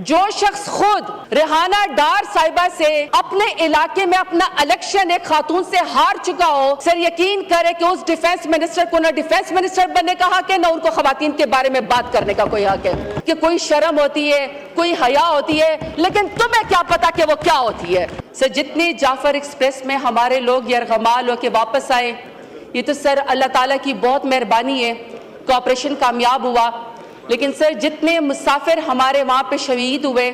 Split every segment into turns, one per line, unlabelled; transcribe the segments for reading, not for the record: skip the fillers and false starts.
جو شخص خود ریحانہ ڈار صاحبہ سے اپنے علاقے میں اپنا الیکشن ایک خاتون سے ہار چکا ہو، سر یقین کرے کہ اس ڈیفنس منسٹر کو نہ ڈیفنس منسٹر بننے کا حق ہے، نہ ان کو خواتین کے بارے میں بات کرنے کا کوئی حق ہے، کہ کوئی شرم ہوتی ہے، کوئی حیا ہوتی ہے، لیکن تمہیں کیا پتا کہ وہ کیا ہوتی ہے۔ سر جتنی جعفر ایکسپریس میں ہمارے لوگ یرغمال ہو کے واپس آئے، یہ تو سر اللہ تعالیٰ کی بہت مہربانی ہے کہ آپریشن کامیاب ہوا، لیکن سر جتنے مسافر ہمارے وہاں پہ شہید ہوئے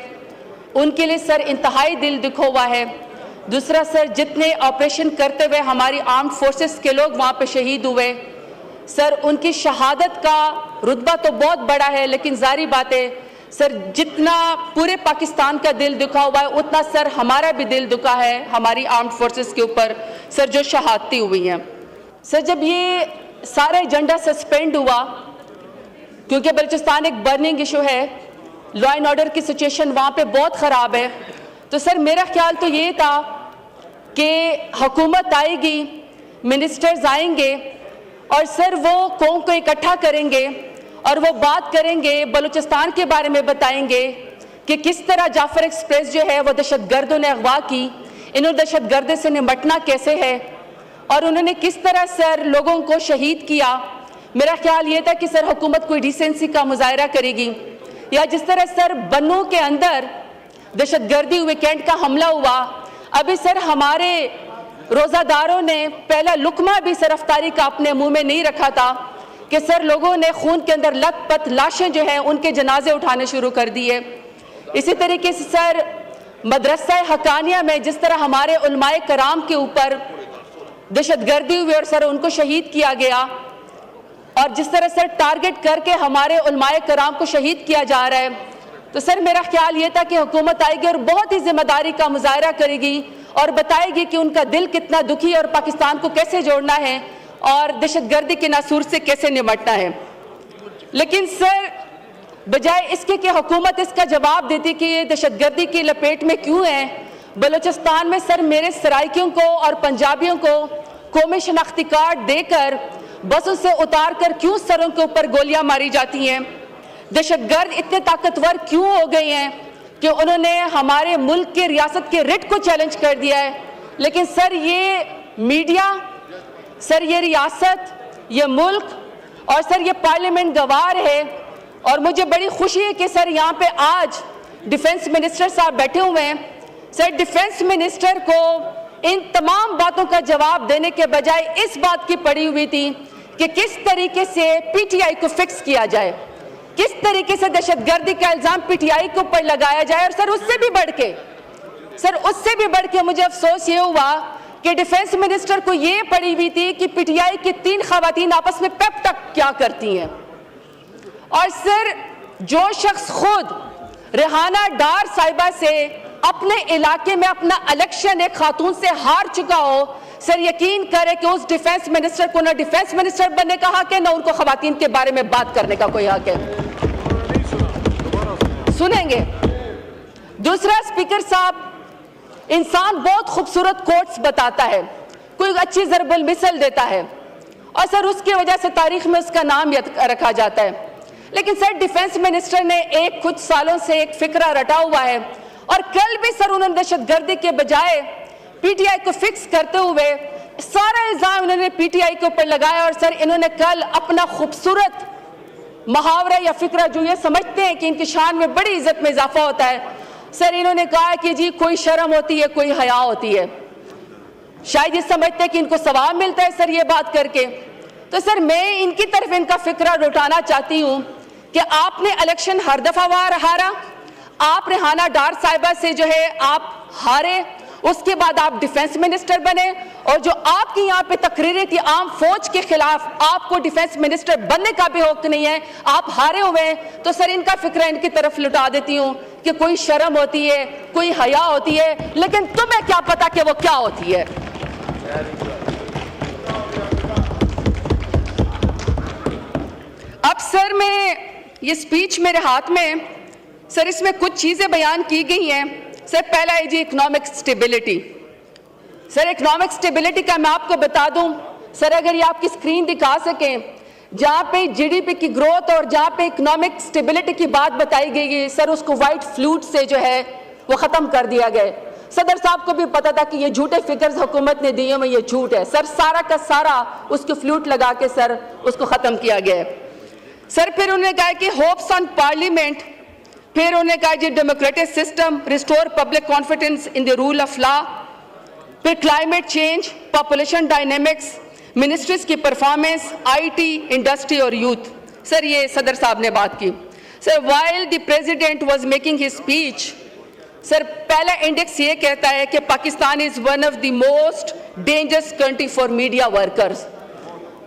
ان کے لیے سر انتہائی دل دکھا ہوا ہے۔ دوسرا سر جتنے آپریشن کرتے ہوئے ہماری آرمڈ فورسز کے لوگ وہاں پہ شہید ہوئے، سر ان کی شہادت کا رتبہ تو بہت بڑا ہے، لیکن ظاہری بات ہے سر جتنا پورے پاکستان کا دل دکھا ہوا ہے اتنا سر ہمارا بھی دل دکھا ہے ہماری آرمڈ فورسز کے اوپر سر جو شہادتیں ہوئی ہیں۔ سر جب یہ سارا ایجنڈا سسپینڈ ہوا، کیونکہ بلوچستان ایک برننگ ایشو ہے، لا اینڈ آرڈر کی سچویشن وہاں پہ بہت خراب ہے، تو سر میرا خیال تو یہ تھا کہ حکومت آئے گی، منسٹرز آئیں گے اور سر وہ قوم کو اکٹھا کریں گے اور وہ بات کریں گے، بلوچستان کے بارے میں بتائیں گے کہ کس طرح جعفر ایکسپریس جو ہے وہ دہشت گردوں نے اغوا کی، انہوں نے دہشت گردے سے نمٹنا کیسے ہے اور انہوں نے کس طرح سر لوگوں کو شہید کیا۔ میرا خیال یہ تھا کہ سر حکومت کوئی ڈیسنسی کا مظاہرہ کرے گی، یا جس طرح سر بنوں کے اندر دہشت گردی ویکینڈ کا حملہ ہوا، ابھی سر ہمارے روزہ داروں نے پہلا لقمہ بھی سر افطاری کا اپنے منہ میں نہیں رکھا تھا کہ سر لوگوں نے خون کے اندر لت پت لاشیں جو ہیں ان کے جنازے اٹھانے شروع کر دیے۔ اسی طریقے سے سر مدرسہ حقانیہ میں جس طرح ہمارے علماء کرام کے اوپر دہشت گردی ہوئی اور سر ان کو شہید کیا گیا، اور جس طرح سر ٹارگٹ کر کے ہمارے علماء کرام کو شہید کیا جا رہا ہے، تو سر میرا خیال یہ تھا کہ حکومت آئے گی اور بہت ہی ذمہ داری کا مظاہرہ کرے گی اور بتائے گی کہ ان کا دل کتنا دکھی اور پاکستان کو کیسے جوڑنا ہے اور دہشت گردی کے ناسور سے کیسے نمٹنا ہے۔ لیکن سر بجائے اس کے کہ حکومت اس کا جواب دیتی کہ یہ دہشت گردی کی لپیٹ میں کیوں ہے، بلوچستان میں سر میرے سرائکیوں کو اور پنجابیوں کو قومی شناختی کارڈ دے کر بسوں سے اتار کر کیوں سروں کے اوپر گولیاں ماری جاتی ہیں، دہشت گرد اتنے طاقتور کیوں ہو گئے ہیں کہ انہوں نے ہمارے ملک کے ریاست کے رٹ کو چیلنج کر دیا ہے۔ لیکن سر یہ میڈیا، سر یہ ریاست، یہ ملک اور سر یہ پارلیمنٹ گوار ہے، اور مجھے بڑی خوشی ہے کہ سر یہاں پہ آج ڈیفنس منسٹر صاحب بیٹھے ہوئے ہیں۔ سر ڈیفنس منسٹر کو ان تمام باتوں کا جواب دینے کے بجائے اس بات کی پڑی ہوئی تھی کہ کس طریقے سے پی ٹی آئی کو فکس کیا جائے، کس طریقے سے دہشت گردی کا الزام پی ٹی آئی کے اوپر لگایا جائے، اور سر اس سے بھی بڑھ کے مجھے افسوس یہ ہوا کہ ڈیفنس منسٹر کو یہ پڑی ہوئی تھی کہ پی ٹی آئی کی 3 خواتین آپس میں پیپ ٹاک کیا کرتی ہیں، اور سر جو شخص خود ریحانہ ڈار صاحبہ سے اپنے علاقے میں اپنا الیکشن ایک خاتون سے ہار چکا ہو، سر یقین کرے کہ اس ڈیفنس منسٹر کو نہ ڈیفنس منسٹر بننے کا حق ہے، نہ ان کو خواتین کے بارے میں بات کرنے کا کوئی حق ہے۔ سنیں گے دوسرا، اسپیکر صاحب انسان بہت خوبصورت کوٹس بتاتا ہے، کوئی اچھی ضرب المثل دیتا ہے، اور سر اس کی وجہ سے تاریخ میں اس کا نام رکھا جاتا ہے، لیکن سر ڈیفنس منسٹر نے کچھ سالوں سے ایک فکرہ رٹا ہوا ہے، اور کل بھی سر انہوں نے دہشت گردی کے بجائے پی ٹی آئی کو فکس کرتے ہوئے سارا الزام انہوں نے پی ٹی آئی کے اوپر لگایا، اور سر انہوں نے کل اپنا خوبصورت محاورہ یا فکرہ جو یہ سمجھتے ہیں کہ ان کی شان میں بڑی عزت میں اضافہ ہوتا ہے، سر انہوں نے کہا کہ جی کوئی شرم ہوتی ہے، کوئی حیا ہوتی ہے، شاید یہ سمجھتے ہیں کہ ان کو ثواب ملتا ہے سر یہ بات کر کے۔ تو سر میں ان کی طرف ان کا فکرہ لوٹانا چاہتی ہوں کہ آپ نے الیکشن ہر دفعہ ہارا، آپ ریحانہ ڈار صاحبہ سے جو ہے آپ ہارے، اس کے بعد آپ ڈیفنس منسٹر بنے، اور جو آپ کی یہاں پہ تقریریں تھی عام فوج کے خلاف، آپ کو ڈیفنس منسٹر بننے کا بھی حق نہیں ہے، آپ ہارے ہوئے ہیں۔ تو سر ان کا فکرہ ان کی طرف لٹا دیتی ہوں کہ کوئی شرم ہوتی ہے، کوئی حیا ہوتی ہے، لیکن تمہیں کیا پتا کہ وہ کیا ہوتی ہے۔ اب سر میں یہ سپیچ میرے ہاتھ میں، سر اس میں کچھ چیزیں بیان کی گئی ہیں۔ سر پہلا ہے جی اکنامک سٹیبلٹی۔ سر اکنامک سٹیبلٹی کا میں آپ کو بتا دوں، سر اگر یہ آپ کی سکرین دکھا سکیں، جہاں پہ جی ڈی پی کی گروتھ اور جہاں پہ اکنامک اسٹیبلٹی کی بات بتائی گئی ہے سر، اس کو وائٹ فلوٹ سے جو ہے وہ ختم کر دیا گیا. صدر صاحب کو بھی پتا تھا کہ یہ جھوٹے فگرز حکومت نے دیے میں یہ جھوٹ ہے سر، سارا کا سارا اس کو فلوٹ لگا کے سر اس کو ختم کیا گیا ہے. سر پھر انہوں نے کہا کہ ہوپس آن پارلیمنٹ، پھر انہوں نے کہا جی democratic system, restore public confidence in the rule of law, پھر climate change, population dynamics, ministries کی پرفارمنس، آئی ٹی، انڈسٹری اور یوتھ. سر یہ صدر صاحب نے بات کی. Sir while the president was making his speech, sir پہلا انڈیکس یہ کہتا ہے کہ Pakistan is one of the most dangerous country for media workers.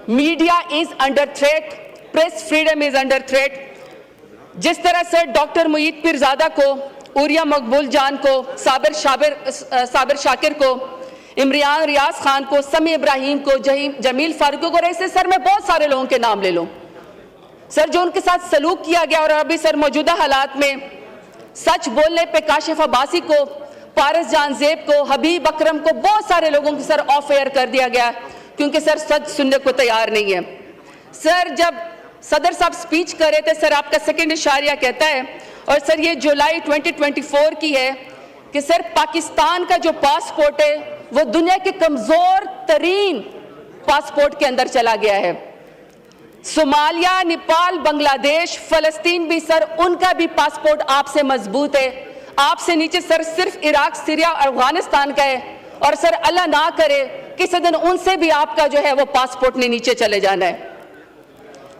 Media is under threat, press freedom is under threat. جس طرح سر ڈاکٹر معید پیرزادہ کو، عوریہ مقبول جان کو، صابر شاکر کو، عمران ریاض خان کو، سمیع ابراہیم کو، جمیل فاروقی کو، اور ایسے سر میں بہت سارے لوگوں کے نام لے لوں سر جو ان کے ساتھ سلوک کیا گیا. اور ابھی سر موجودہ حالات میں سچ بولنے پہ کاشف عباسی کو، پارس جان زیب کو، حبیب اکرم کو، بہت سارے لوگوں کو سر آف ایئر کر دیا گیا کیونکہ سر سچ سننے کو تیار نہیں ہے. سر جب صدر صاحب سپیچ کر رہے تھے سر آپ کا سیکنڈ اشاریہ کہتا ہے، اور سر یہ جولائی 2024 کی ہے کہ سر پاکستان کا جو پاسپورٹ ہے وہ دنیا کے کمزور ترین پاسپورٹ کے اندر چلا گیا ہے. صومالیہ، نیپال، بنگلہ دیش، فلسطین بھی سر ان کا بھی پاسپورٹ آپ سے مضبوط ہے. آپ سے نیچے سر صرف عراق، سیریا اور افغانستان کا ہے. اور سر اللہ نہ کرے کسی دن ان سے بھی آپ کا جو ہے وہ پاسپورٹ نے نیچے چلے جانا ہے.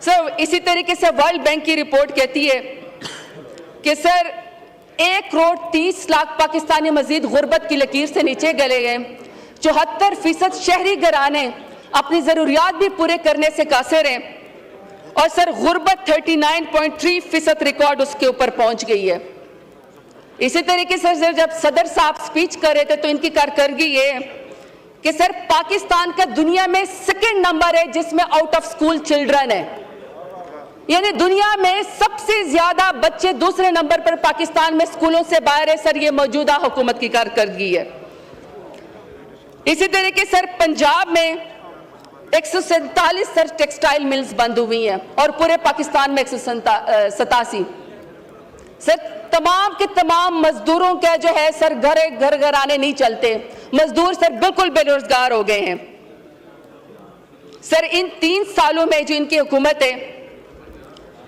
سر اسی طریقے سے ورلڈ بینک کی رپورٹ کہتی ہے کہ سر 1,30,00,000 پاکستانی مزید غربت کی لکیر سے نیچے گلے گئے. 74% شہری گھرانے اپنی ضروریات بھی پورے کرنے سے قاصر ہیں. اور سر غربت 39.3% ریکارڈ اس کے اوپر پہنچ گئی ہے. اسی طریقے سے سر جب صدر صاحب سپیچ کر رہے تھے تو ان کی کارکردگی یہ کہ سر پاکستان کا دنیا میں سیکنڈ نمبر ہے جس میں آؤٹ آف سکول چلڈرن ہے. یعنی دنیا میں سب سے زیادہ بچے دوسرے نمبر پر پاکستان میں سکولوں سے باہر ہے. سر یہ موجودہ حکومت کی کارکردگی ہے. اسی طریقے سر پنجاب میں 147 سر ٹیکسٹائل ملز بند ہوئی ہیں اور پورے پاکستان میں 187. سر تمام کے تمام مزدوروں کا جو ہے سر گھر آنے نہیں چلتے. مزدور سر بالکل بے روزگار ہو گئے ہیں. سر ان 3 سالوں میں جو ان کی حکومت ہے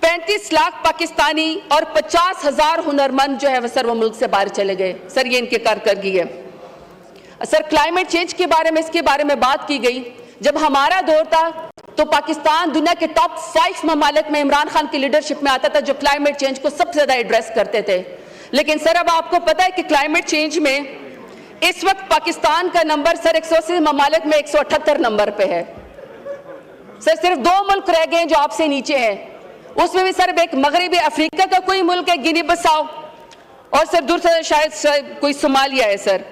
35 لاکھ پاکستانی اور 50,000 ہنرمند جو ہے سر وہ ملک سے باہر چلے گئے. سر یہ ان کی کارکردگی ہے. سر کلائمیٹ چینج کے بارے میں اس کے بارے میں بات کی گئی. جب ہمارا دور تھا تو پاکستان دنیا کے ٹاپ 5 ممالک میں عمران خان کی لیڈرشپ میں آتا تھا جو کلائمیٹ چینج کو سب سے زیادہ ایڈریس کرتے تھے. لیکن سر اب آپ کو پتا ہے کہ کلائمیٹ چینج میں اس وقت پاکستان کا نمبر سر 180 ممالک میں 178 نمبر پہ ہے. سر صرف 2 ملک رہ گئے ہیں جو آپ سے نیچے ہیں. اس میں بھی سر ایک مغربی افریقہ کا کوئی ملک ہے گینی بساؤ، اور سر دوسرا شاید کوئی صومالیہ ہے. سر